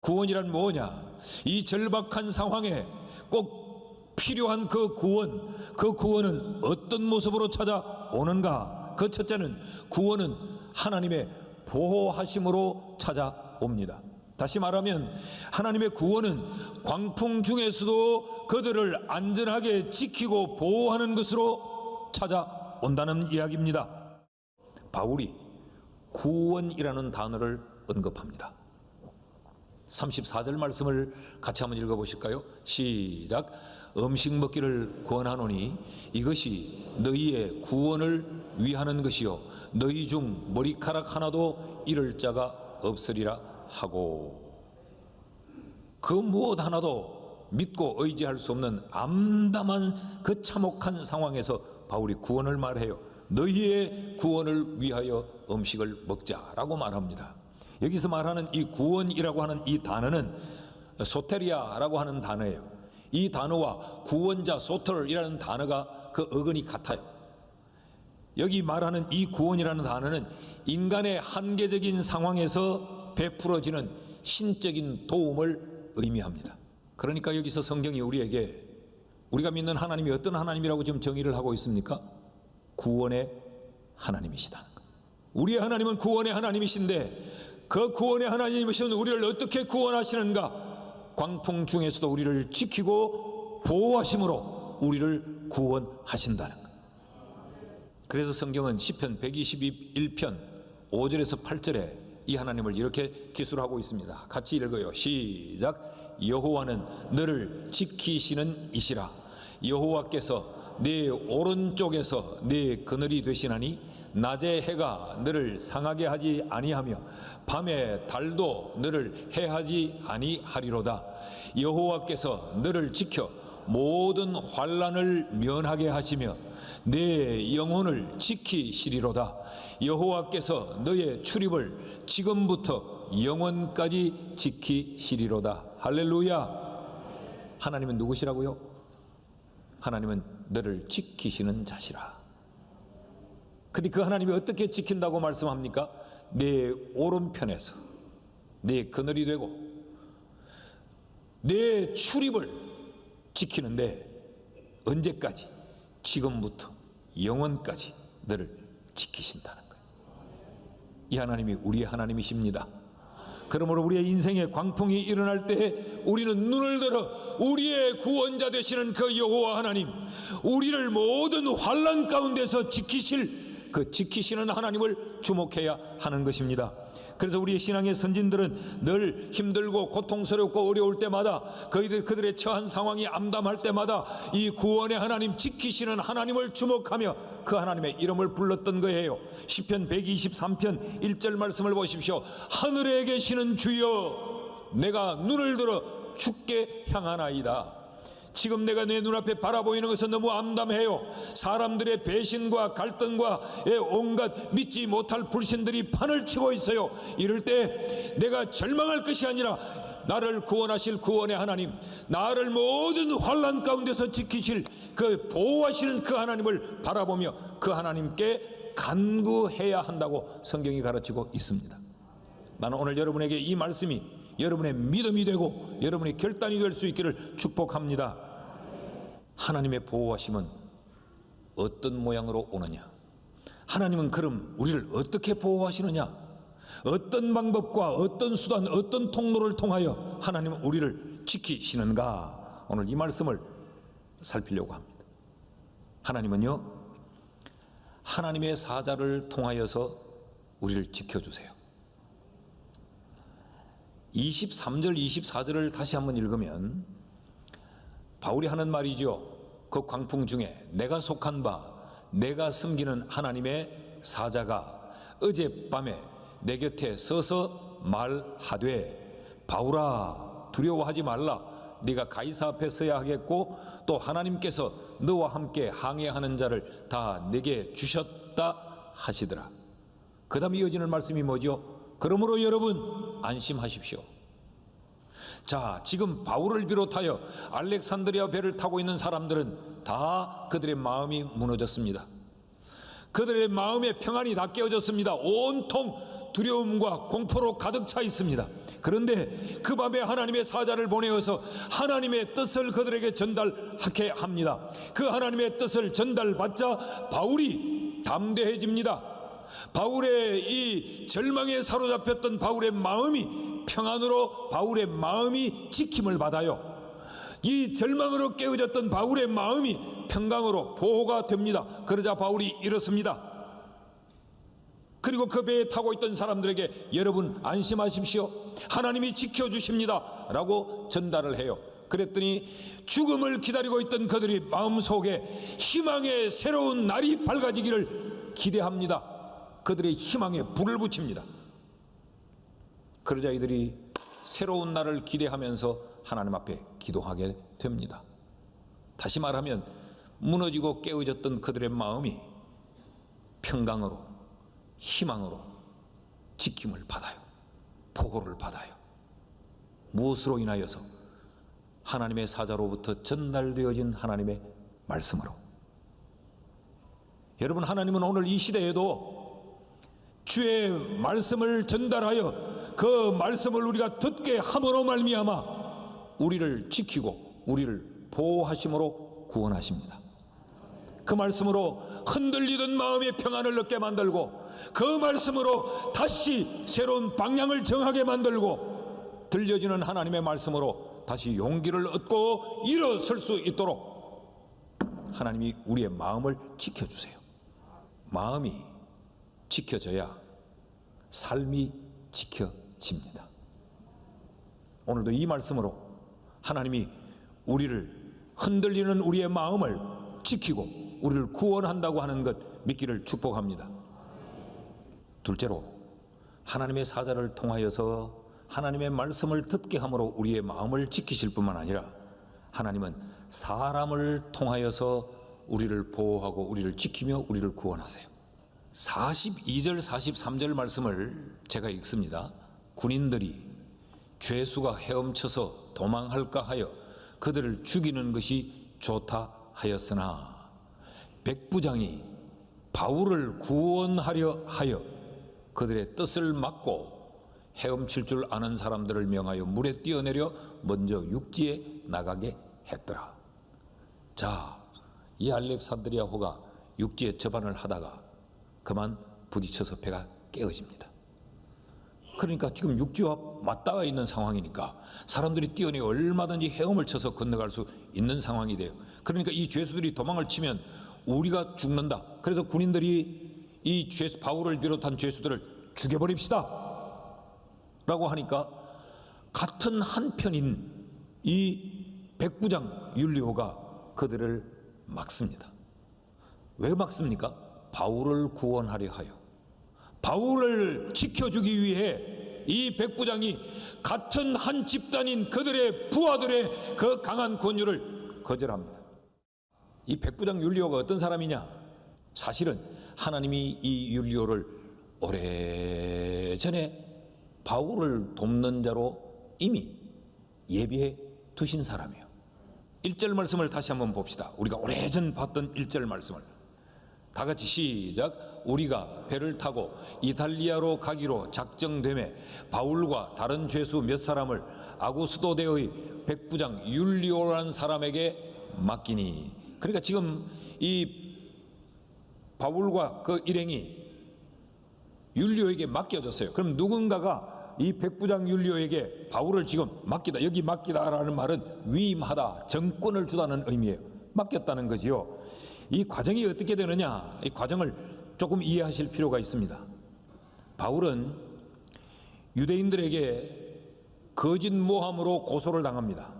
구원이란 뭐냐? 이 절박한 상황에 꼭 필요한 그 구원은 어떤 모습으로 찾아오는가? 그 첫째는 구원은 하나님의 보호하심으로 찾아옵니다. 다시 말하면 하나님의 구원은 광풍 중에서도 그들을 안전하게 지키고 보호하는 것으로 찾아온다는 이야기입니다. 바울이 구원이라는 단어를 언급합니다. 34절 말씀을 같이 한번 읽어보실까요? 시작. 음식 먹기를 권하노니 이것이 너희의 구원을 위하는 것이요 너희 중 머리카락 하나도 잃을 자가 없으리라 하고, 그 무엇 하나도 믿고 의지할 수 없는 암담한 그 참혹한 상황에서 바울이 구원을 말해요. 너희의 구원을 위하여 음식을 먹자라고 말합니다. 여기서 말하는 이 구원이라고 하는 이 단어는 소테리아라고 하는 단어예요. 이 단어와 구원자 소터이라는 단어가 그 어근이 같아요. 여기 말하는 이 구원이라는 단어는 인간의 한계적인 상황에서 베풀어지는 신적인 도움을 의미합니다. 그러니까 여기서 성경이 우리에게 우리가 믿는 하나님이 어떤 하나님이라고 지금 정의를 하고 있습니까? 구원의 하나님이시다. 우리의 하나님은 구원의 하나님이신데 그 구원의 하나님이신 우리를 어떻게 구원하시는가? 광풍 중에서도 우리를 지키고 보호하심으로 우리를 구원하신다는 것. 그래서 성경은 시편 121편 5절에서 8절에 이 하나님을 이렇게 기술하고 있습니다. 같이 읽어요. 시작. 여호와는 너를 지키시는 이시라. 여호와께서 네 오른쪽에서 네 그늘이 되시나니 낮에 해가 너를 상하게 하지 아니하며 밤에 달도 너를 해하지 아니하리로다. 여호와께서 너를 지켜 모든 환난을 면하게 하시며 내 영혼을 지키시리로다. 여호와께서 너의 출입을 지금부터 영원까지 지키시리로다. 할렐루야. 하나님은 누구시라고요? 하나님은 너를 지키시는 자시라. 근데 그 하나님이 어떻게 지킨다고 말씀합니까? 내 오른편에서 내 그늘이 되고 내 출입을 지키는데 언제까지? 지금부터 영원까지 너를 지키신다는 거예요. 이 하나님이 우리의 하나님이십니다. 그러므로 우리의 인생에 광풍이 일어날 때 우리는 눈을 들어 우리의 구원자 되시는 그 여호와 하나님, 우리를 모든 환난 가운데서 지키실 그 지키시는 하나님을 주목해야 하는 것입니다. 그래서 우리의 신앙의 선진들은 늘 힘들고 고통스럽고 어려울 때마다 그들의 처한 상황이 암담할 때마다 이 구원의 하나님, 지키시는 하나님을 주목하며 그 하나님의 이름을 불렀던 거예요. 시편 123편 1절 말씀을 보십시오. 하늘에 계시는 주여 내가 눈을 들어 주께 향하나이다. 지금 내가 내 눈앞에 바라보이는 것은 너무 암담해요. 사람들의 배신과 갈등과 온갖 믿지 못할 불신들이 판을 치고 있어요. 이럴 때 내가 절망할 것이 아니라 나를 구원하실 구원의 하나님, 나를 모든 환난 가운데서 지키실 그 보호하시는 그 하나님을 바라보며 그 하나님께 간구해야 한다고 성경이 가르치고 있습니다. 나는 오늘 여러분에게 이 말씀이 여러분의 믿음이 되고 여러분의 결단이 될 수 있기를 축복합니다. 하나님의 보호하심은 어떤 모양으로 오느냐? 하나님은 그럼 우리를 어떻게 보호하시느냐? 어떤 방법과 어떤 수단, 어떤 통로를 통하여 하나님은 우리를 지키시는가? 오늘 이 말씀을 살피려고 합니다. 하나님은요, 하나님의 사자를 통하여서 우리를 지켜주세요. 23절, 24절을 다시 한번 읽으면 바울이 하는 말이죠. 그 광풍 중에 내가 속한 바, 내가 섬기는 하나님의 사자가 어젯밤에 내 곁에 서서 말하되 바울아 두려워하지 말라. 네가 가이사 앞에 서야 하겠고 또 하나님께서 너와 함께 항해하는 자를 다 내게 주셨다 하시더라. 그 다음 이어지는 말씀이 뭐죠? 그러므로 여러분 안심하십시오. 자, 지금 바울을 비롯하여 알렉산드리아 배를 타고 있는 사람들은 다 그들의 마음이 무너졌습니다. 그들의 마음의 평안이 다 깨어졌습니다. 온통 두려움과 공포로 가득 차 있습니다. 그런데 그 밤에 하나님의 사자를 보내어서 하나님의 뜻을 그들에게 전달하게 합니다. 그 하나님의 뜻을 전달받자 바울이 담대해집니다. 바울의 이 절망에 사로잡혔던 바울의 마음이 평안으로, 바울의 마음이 지킴을 받아요. 이 절망으로 깨어졌던 바울의 마음이 평강으로 보호가 됩니다. 그러자 바울이 이렇습니다. 그리고 그 배에 타고 있던 사람들에게 여러분 안심하십시오, 하나님이 지켜주십니다 라고 전달을 해요. 그랬더니 죽음을 기다리고 있던 그들이 마음속에 희망의 새로운 날이 밝아지기를 기대합니다. 그들의 희망에 불을 붙입니다. 그러자 이들이 새로운 날을 기대하면서 하나님 앞에 기도하게 됩니다. 다시 말하면 무너지고 깨어졌던 그들의 마음이 평강으로, 희망으로 지킴을 받아요. 보호를 받아요. 무엇으로 인하여서? 하나님의 사자로부터 전달되어진 하나님의 말씀으로. 여러분, 하나님은 오늘 이 시대에도 주의 말씀을 전달하여 그 말씀을 우리가 듣게 함으로 말미암아 우리를 지키고 우리를 보호하심으로 구원하십니다. 그 말씀으로 흔들리던 마음의 평안을 얻게 만들고, 그 말씀으로 다시 새로운 방향을 정하게 만들고, 들려지는 하나님의 말씀으로 다시 용기를 얻고 일어설 수 있도록 하나님이 우리의 마음을 지켜주세요. 마음이 지켜져야 삶이 지켜집니다. 오늘도 이 말씀으로 하나님이 우리를, 흔들리는 우리의 마음을 지키고 우리를 구원한다고 하는 것 믿기를 축복합니다. 둘째로, 하나님의 사자를 통하여서 하나님의 말씀을 듣게 함으로 우리의 마음을 지키실 뿐만 아니라 하나님은 사람을 통하여서 우리를 보호하고 우리를 지키며 우리를 구원하세요. 42절 43절 말씀을 제가 읽습니다. 군인들이 죄수가 헤엄쳐서 도망할까 하여 그들을 죽이는 것이 좋다 하였으나 백부장이 바울을 구원하려 하여 그들의 뜻을 막고 헤엄칠 줄 아는 사람들을 명하여 물에 뛰어내려 먼저 육지에 나가게 했더라. 자, 이 알렉산드리아호가 육지에 접안을 하다가 그만 부딪혀서 배가 깨어집니다. 그러니까 지금 육지와 맞닿아 있는 상황이니까 사람들이 뛰어내려 얼마든지 헤엄을 쳐서 건너갈 수 있는 상황이 돼요. 그러니까 이 죄수들이 도망을 치면 우리가 죽는다. 그래서 군인들이 이 바울을 비롯한 죄수들을 죽여버립시다 라고 하니까 같은 한편인 이 백부장 율리오가 그들을 막습니다. 왜 막습니까? 바울을 구원하려 하여, 바울을 지켜주기 위해 이 백부장이 같은 한 집단인 그들의 부하들의 그 강한 권유를 거절합니다. 이 백부장 율리오가 어떤 사람이냐? 사실은 하나님이 이 율리오를 오래전에 바울을 돕는 자로 이미 예비해 두신 사람이에요. 1절 말씀을 다시 한번 봅시다. 우리가 오래전 봤던 1절 말씀을 다 같이 시작. 우리가 배를 타고 이탈리아로 가기로 작정되매 바울과 다른 죄수 몇 사람을 아구스도대의 백부장 율리오라는 사람에게 맡기니. 그러니까 지금 이 바울과 그 일행이 율리오에게 맡겨졌어요. 그럼 누군가가 이 백부장 율리오에게 바울을 지금 맡기다, 여기 맡기다라는 말은 위임하다, 정권을 주다는 의미예요. 맡겼다는 거지요. 이 과정이 어떻게 되느냐, 이 과정을 조금 이해하실 필요가 있습니다. 바울은 유대인들에게 거짓 모함으로 고소를 당합니다.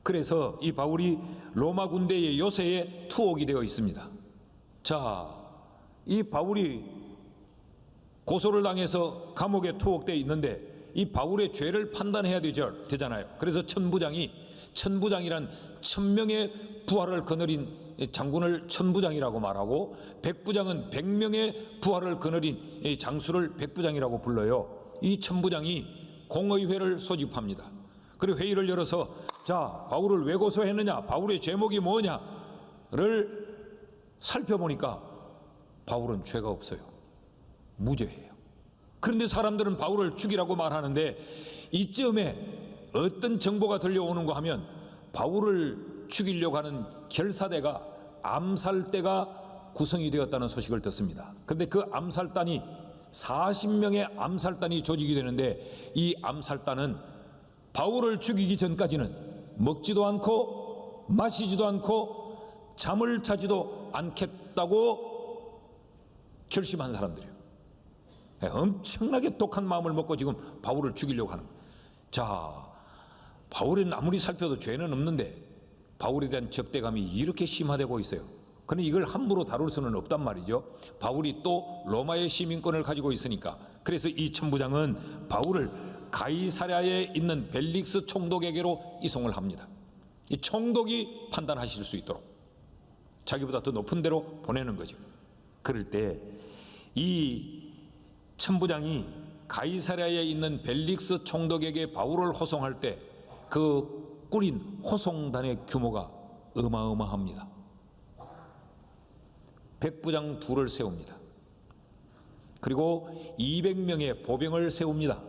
그래서 이 바울이 로마 군대의 요새에 투옥이 되어 있습니다. 자, 이 바울이 고소를 당해서 감옥에 투옥되어 있는데 이 바울의 죄를 판단해야 되잖아요. 그래서 천부장이란 1000명의 부하를 거느린 장군을 천부장이라고 말하고, 백부장은 100명의 부하를 거느린 장수를 백부장이라고 불러요. 이 천부장이 공의회를 소집합니다. 그리고 회의를 열어서 자, 바울을 왜 고소했느냐, 바울의 죄목이 뭐냐를 살펴보니까 바울은 죄가 없어요. 무죄예요. 그런데 사람들은 바울을 죽이라고 말하는데 이쯤에 어떤 정보가 들려오는가 하면 바울을 죽이려고 하는 결사대가, 암살대가 구성이 되었다는 소식을 듣습니다. 그런데 그 암살단이 40명의 암살단이 조직이 되는데 이 암살단은 바울을 죽이기 전까지는 먹지도 않고 마시지도 않고 잠을 자지도 않겠다고 결심한 사람들이에요. 엄청나게 독한 마음을 먹고 지금 바울을 죽이려고 하는 거예요. 자, 바울은 아무리 살펴도 죄는 없는데 바울에 대한 적대감이 이렇게 심화되고 있어요. 그런데 이걸 함부로 다룰 수는 없단 말이죠. 바울이 또 로마의 시민권을 가지고 있으니까. 그래서 이 천부장은 바울을 가이사랴에 있는 벨릭스 총독에게로 이송을 합니다. 이 총독이 판단하실 수 있도록 자기보다 더 높은 데로 보내는 거죠. 그럴 때 이 천부장이 가이사랴에 있는 벨릭스 총독에게 바울을 호송할 때 그 꾸린 호송단의 규모가 어마어마합니다. 백부장 둘을 세웁니다. 그리고 200명의 보병을 세웁니다.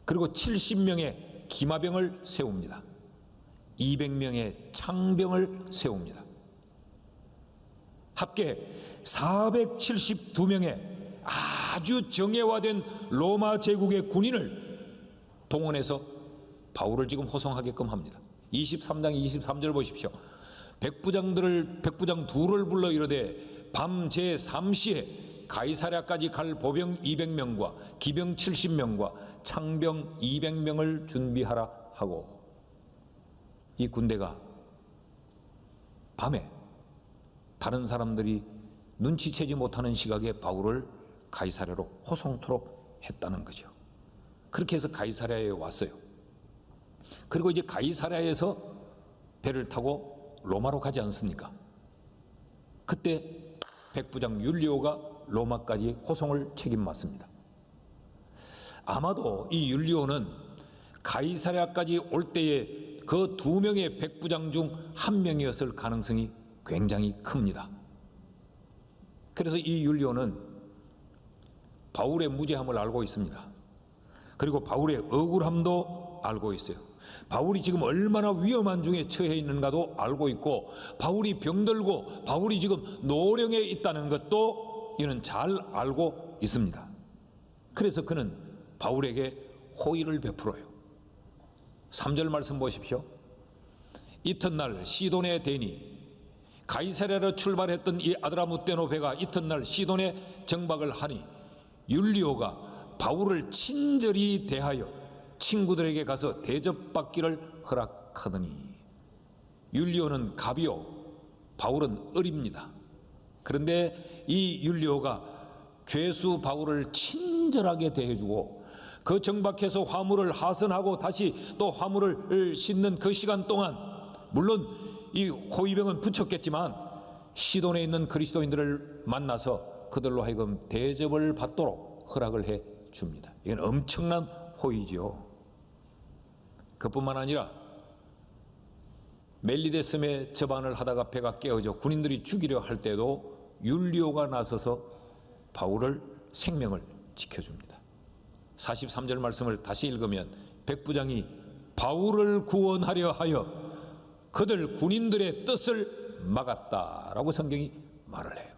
그리고 70명의 기마병을 세웁니다. 200명의 창병을 세웁니다. 합계 472명의 아주 정예화된 로마 제국의 군인을 동원해서 바울을 지금 호송하게끔 합니다. 23장 23절 보십시오. 백부장 둘을 불러 이르되 밤 제3시에 가이사랴까지 갈 보병 200명과 기병 70명과 창병 200명을 준비하라 하고, 이 군대가 밤에 다른 사람들이 눈치채지 못하는 시각에 바울을 가이사랴로 호송토록 했다는 거죠. 그렇게 해서 가이사랴에 왔어요. 그리고 이제 가이사랴에서 배를 타고 로마로 가지 않습니까? 그때 백부장 율리오가 로마까지 호송을 책임맡습니다. 아마도 이 율리오는 가이사랴까지 올 때에 그 2명의 백부장 중 1명이었을 가능성이 굉장히 큽니다. 그래서 이 율리오는 바울의 무죄함을 알고 있습니다. 그리고 바울의 억울함도 알고 있어요. 바울이 지금 얼마나 위험한 중에 처해 있는가도 알고 있고, 바울이 병들고 바울이 지금 노령에 있다는 것도 이는 잘 알고 있습니다. 그래서 그는 바울에게 호의를 베풀어요. 3절 말씀 보십시오. 이튿날 시돈의 대니, 가이사랴로 출발했던 이 아드라무떼노 배가 이튿날 시돈에 정박을 하니 율리오가 바울을 친절히 대하여 친구들에게 가서 대접받기를 허락하더니, 율리오는 갑이요 바울은 을입니다. 그런데 이 율리오가 죄수 바울을 친절하게 대해주고 그 정박해서 화물을 하선하고 다시 또 화물을 싣는 그 시간 동안, 물론 이 호위병은 붙였겠지만 시돈에 있는 그리스도인들을 만나서 그들로 하여금 대접을 받도록 허락을 해 줍니다. 이건 엄청난 호의지요. 그뿐만 아니라 멜리데 섬에 접안을 하다가 배가 깨어져 군인들이 죽이려 할 때도 율리오가 나서서 바울을 생명을 지켜줍니다. 43절 말씀을 다시 읽으면 백부장이 바울을 구원하려 하여 그들 군인들의 뜻을 막았다라고 성경이 말을 해요.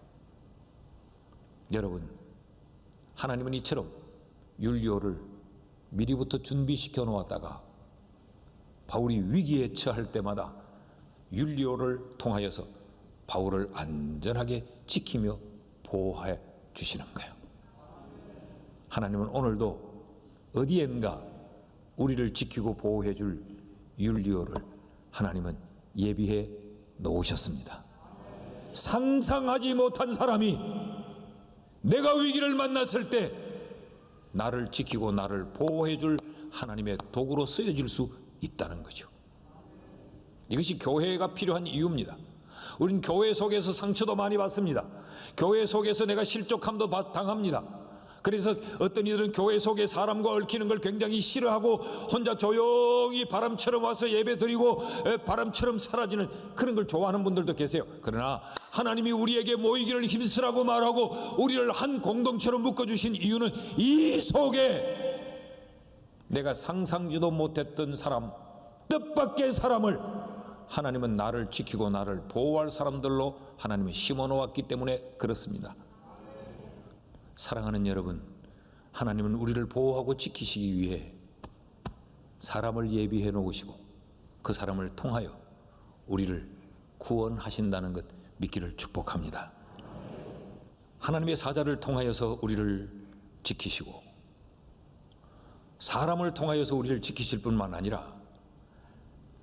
여러분, 하나님은 이처럼 율리오를 미리부터 준비시켜 놓았다가 바울이 위기에 처할 때마다 율리오를 통하여서 바울을 안전하게 지키며 보호해 주시는 거예요. 하나님은 오늘도 어디엔가 우리를 지키고 보호해 줄 율리오를 하나님은 예비해 놓으셨습니다. 상상하지 못한 사람이 내가 위기를 만났을 때 나를 지키고 나를 보호해 줄 하나님의 도구로 쓰여질 수 있다는 거죠. 이것이 교회가 필요한 이유입니다. 우린 교회 속에서 상처도 많이 받습니다. 교회 속에서 내가 실족함도 당합니다. 그래서 어떤 이들은 교회 속에 사람과 얽히는 걸 굉장히 싫어하고 혼자 조용히 바람처럼 와서 예배 드리고 바람처럼 사라지는 그런 걸 좋아하는 분들도 계세요. 그러나 하나님이 우리에게 모이기를 힘쓰라고 말하고 우리를 한 공동체로 묶어주신 이유는 이 속에 내가 상상지도 못했던 사람, 뜻밖의 사람을 하나님은 나를 지키고 나를 보호할 사람들로 하나님은 심어놓았기 때문에 그렇습니다. 사랑하는 여러분, 하나님은 우리를 보호하고 지키시기 위해 사람을 예비해 놓으시고 그 사람을 통하여 우리를 구원하신다는 것 믿기를 축복합니다. 하나님의 사자를 통하여서 우리를 지키시고 사람을 통하여서 우리를 지키실 뿐만 아니라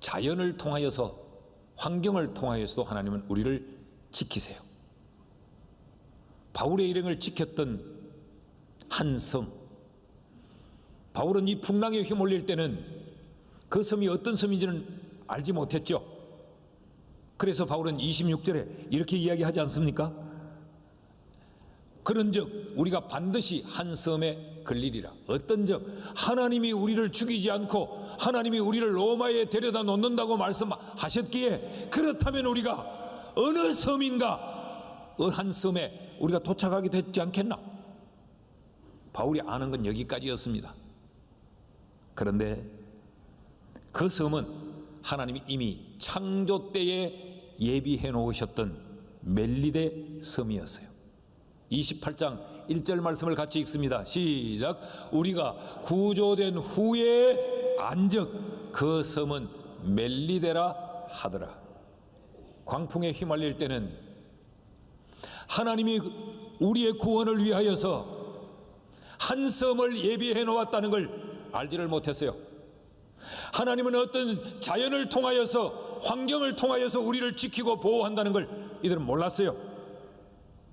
자연을 통하여서 환경을 통하여서도 하나님은 우리를 지키세요. 바울의 일행을 지켰던 한 섬, 바울은 이 풍랑에 휘몰릴 때는 그 섬이 어떤 섬인지는 알지 못했죠. 그래서 바울은 26절에 이렇게 이야기하지 않습니까? 그런즉 우리가 반드시 한 섬에 걸리리라. 어떤즉 하나님이 우리를 죽이지 않고 하나님이 우리를 로마에 데려다 놓는다고 말씀하셨기에 그렇다면 우리가 어느 섬인가 한 섬에 우리가 도착하게 됐지 않겠나? 바울이 아는 건 여기까지였습니다. 그런데 그 섬은 하나님이 이미 창조 때에 예비해 놓으셨던 멜리데 섬이었어요. 28장 1절 말씀을 같이 읽습니다. 시작. 우리가 구조된 후에 안즉 그 섬은 멜리데라 하더라. 광풍에 휘말릴 때는 하나님이 우리의 구원을 위하여서 한 섬을 예비해 놓았다는 걸 알지를 못했어요. 하나님은 어떤 자연을 통하여서 환경을 통하여서 우리를 지키고 보호한다는 걸 이들은 몰랐어요.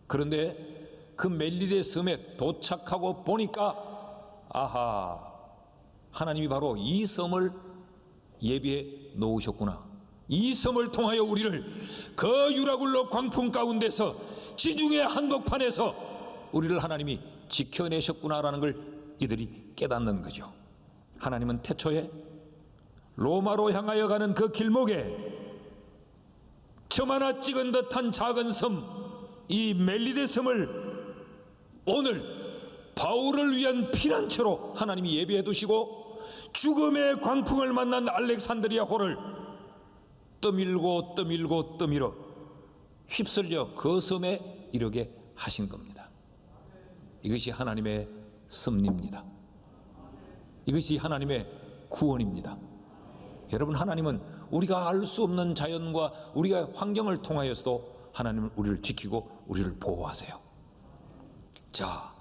그런데 그 멜리데 섬에 도착하고 보니까 아하, 하나님이 바로 이 섬을 예비해 놓으셨구나. 이 섬을 통하여 우리를 그 유라굴로 광풍 가운데서 지중해 한복판에서 우리를 하나님이 지켜내셨구나라는 걸 이들이 깨닫는 거죠. 하나님은 태초에 로마로 향하여 가는 그 길목에 점 하나 찍은 듯한 작은 섬, 이 멜리데 섬을 오늘 바울을 위한 피난처로 하나님이 예비해 두시고 죽음의 광풍을 만난 알렉산드리아 호를 떠밀고 떠밀고 떠밀어 휩쓸려 그 섬에 이르게 하신 겁니다. 이것이 하나님의 섭리입니다. 이것이 하나님의 구원입니다. 여러분, 하나님은 우리가 알 수 없는 자연과 우리가 환경을 통하여서도 하나님은 우리를 지키고 우리를 보호하세요. 자,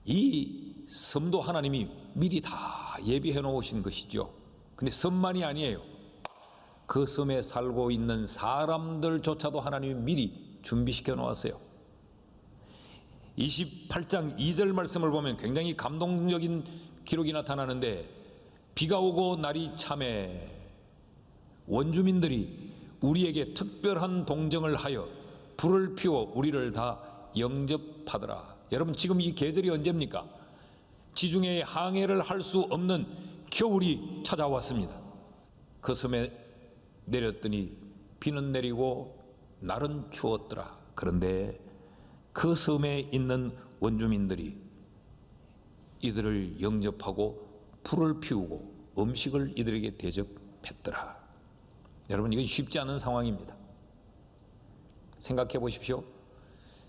이 섬도 하나님이 미리 다 예비해 놓으신 것이죠. 근데 섬만이 아니에요. 그 섬에 살고 있는 사람들조차도 하나님이 미리 준비시켜 놓았어요. 28장 2절 말씀을 보면 굉장히 감동적인 기록이 나타나는데, 비가 오고 날이 참해 원주민들이 우리에게 특별한 동정을 하여 불을 피워 우리를 다 영접하더라. 여러분, 지금 이 계절이 언제입니까? 지중해에 항해를 할 수 없는 겨울이 찾아왔습니다. 그 섬에 내렸더니 비는 내리고 날은 추웠더라. 그런데 그 섬에 있는 원주민들이 이들을 영접하고 불을 피우고 음식을 이들에게 대접했더라. 여러분, 이건 쉽지 않은 상황입니다. 생각해 보십시오.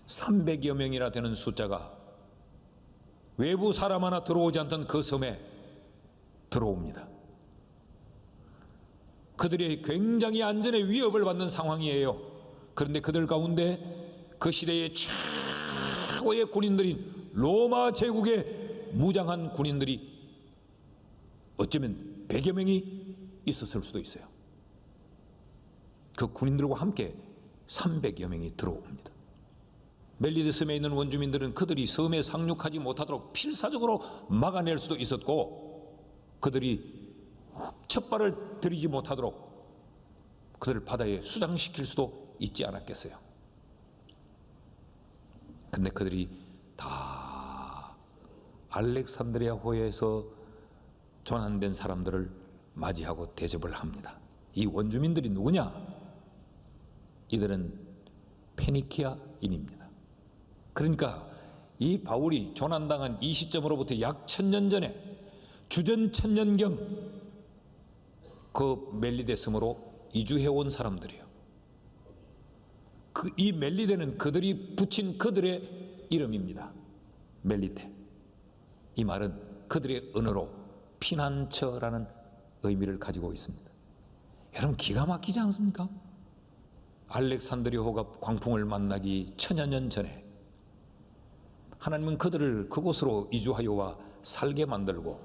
300여 명이나 되는 숫자가 외부 사람 하나 들어오지 않던 그 섬에 들어옵니다. 그들이 굉장히 안전의 위협을 받는 상황이에요. 그런데 그들 가운데 그 시대의 최고의 군인들인 로마 제국의 무장한 군인들이 어쩌면 100여 명이 있었을 수도 있어요. 그 군인들과 함께 300여 명이 들어옵니다. 멜리데 섬에 있는 원주민들은 그들이 섬에 상륙하지 못하도록 필사적으로 막아낼 수도 있었고, 그들이 첫발을 들이지 못하도록 그들을 바다에 수장시킬 수도 있지 않았겠어요. 근데 그들이 다 알렉산드리아 호에서 조난된 사람들을 맞이하고 대접을 합니다. 이 원주민들이 누구냐? 이들은 페니키아인입니다. 그러니까 이 바울이 조난당한 이 시점으로부터 약 1000년 전에 주전 1000년경 그 멜리데 섬으로 이주해온 사람들이에요. 이 멜리데는 그들이 붙인 그들의 이름입니다. 멜리데. 이 말은 그들의 언어로 피난처라는 의미를 가지고 있습니다. 여러분, 기가 막히지 않습니까? 알렉산드리아호가 광풍을 만나기 1000여 전에 하나님은 그들을 그곳으로 이주하여 와 살게 만들고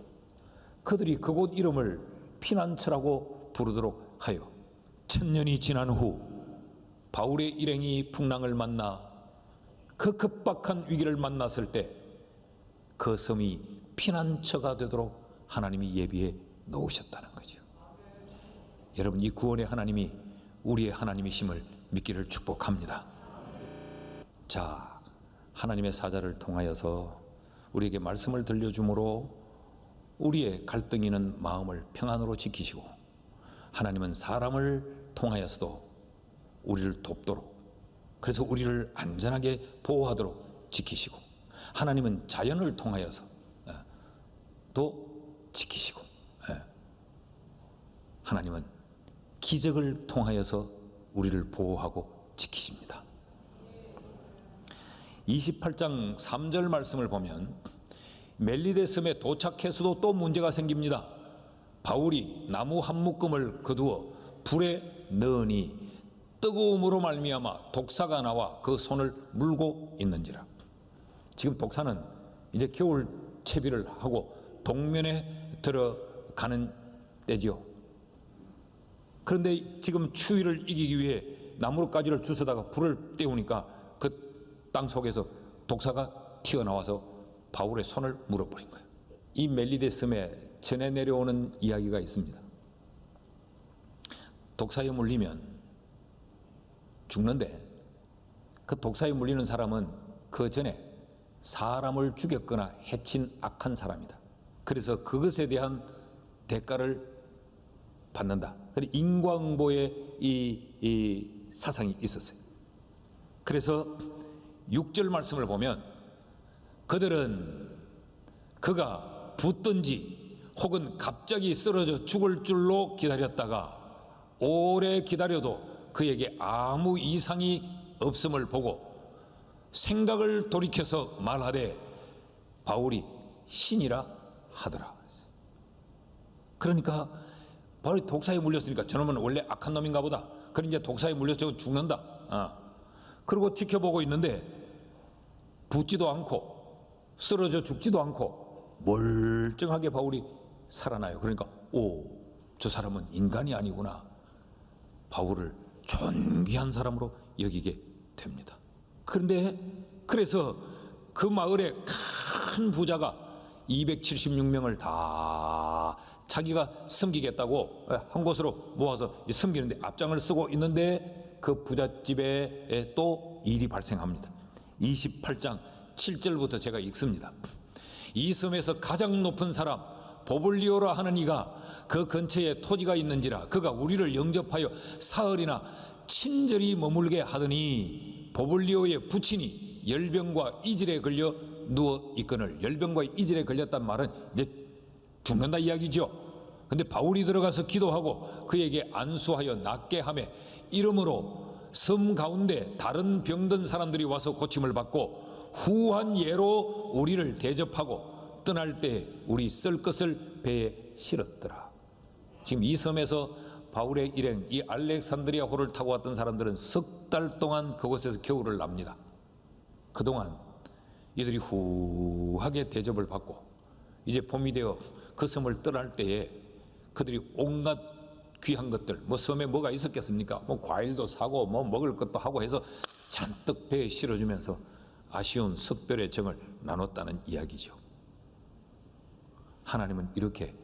그들이 그곳 이름을 피난처라고 부르도록 하여 1000년이 지난 후 바울의 일행이 풍랑을 만나 그 급박한 위기를 만났을 때 그 섬이 피난처가 되도록 하나님이 예비해 놓으셨다는 거죠. 여러분, 이 구원의 하나님이 우리의 하나님이심을 믿기를 축복합니다. 자, 하나님의 사자를 통하여서 우리에게 말씀을 들려주므로 우리의 갈등 있는 마음을 평안으로 지키시고 하나님은 사람을 통하여서도 우리를 돕도록, 그래서 우리를 안전하게 보호하도록 지키시고 하나님은 자연을 통하여서 또 지키시고 하나님은 기적을 통하여서 우리를 보호하고 지키십니다. 28장 3절 말씀을 보면 멜리데 섬에 도착해서도 또 문제가 생깁니다. 바울이 나무 한 묶음을 거두어 불에 넣으니 뜨거움으로 말미암아 독사가 나와 그 손을 물고 있는지라. 지금 독사는 이제 겨울 채비를 하고 동면에 들어가는 때지요. 그런데 지금 추위를 이기기 위해 나무가지를 주워다가 불을 떼우니까 그 땅 속에서 독사가 튀어나와서 바울의 손을 물어버린 거예요. 이 멜리데 섬에 전해 내려오는 이야기가 있습니다. 독사에 물리면 죽는데 그 독사에 물리는 사람은 그 전에 사람을 죽였거나 해친 악한 사람이다. 그래서 그것에 대한 대가를 받는다. 인과응보의 이 사상이 있었어요. 그래서 6절 말씀을 보면 그들은 그가 붙든지 혹은 갑자기 쓰러져 죽을 줄로 기다렸다가 오래 기다려도 그에게 아무 이상이 없음을 보고 생각을 돌이켜서 말하되 바울이 신이라 하더라. 그러니까 바울이 독사에 물렸으니까 저놈은 원래 악한 놈인가 보다. 그럼 이제 독사에 물려서 저건 죽는다. 그리고 지켜보고 있는데 붙지도 않고 쓰러져 죽지도 않고 멀쩡하게 바울이 살아나요. 그러니까 저 사람은 인간이 아니구나. 바울을 존귀한 사람으로 여기게 됩니다. 그런데 그래서 그 마을에 큰 부자가 276명을 다 자기가 섬기겠다고 한 곳으로 모아서 섬기는데 앞장을 쓰고 있는데 그 부잣집에 또 일이 발생합니다. 28장 7절부터 제가 읽습니다. 이 섬에서 가장 높은 사람 보블리오라 하는 이가 그 근처에 토지가 있는지라 그가 우리를 영접하여 사흘이나 친절히 머물게 하더니 보블리오의 부친이 열병과 이질에 걸려 누워 있거늘. 열병과 이질에 걸렸단 말은 이제 죽는다 이야기죠. 근데 바울이 들어가서 기도하고 그에게 안수하여 낫게 하며 이러므로 섬 가운데 다른 병든 사람들이 와서 고침을 받고 후한 예로 우리를 대접하고 떠날 때 우리 쓸 것을 배에 실었더라. 지금 이 섬에서 바울의 일행 이 알렉산드리아호를 타고 왔던 사람들은 석 달 동안 그곳에서 겨울을 납니다. 그동안 이들이 후하게 대접을 받고 이제 봄이 되어 그 섬을 떠날 때에 그들이 온갖 귀한 것들, 섬에 뭐가 있었겠습니까? 과일도 사고 먹을 것도 하고 해서 잔뜩 배에 실어주면서 아쉬운 석별의 정을 나눴다는 이야기죠. 하나님은 이렇게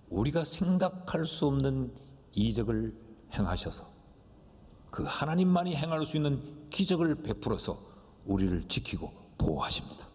우리가 생각할 수 없는 이적을 행하셔서 그 하나님만이 행할 수 있는 기적을 베풀어서 우리를 지키고 보호하십니다.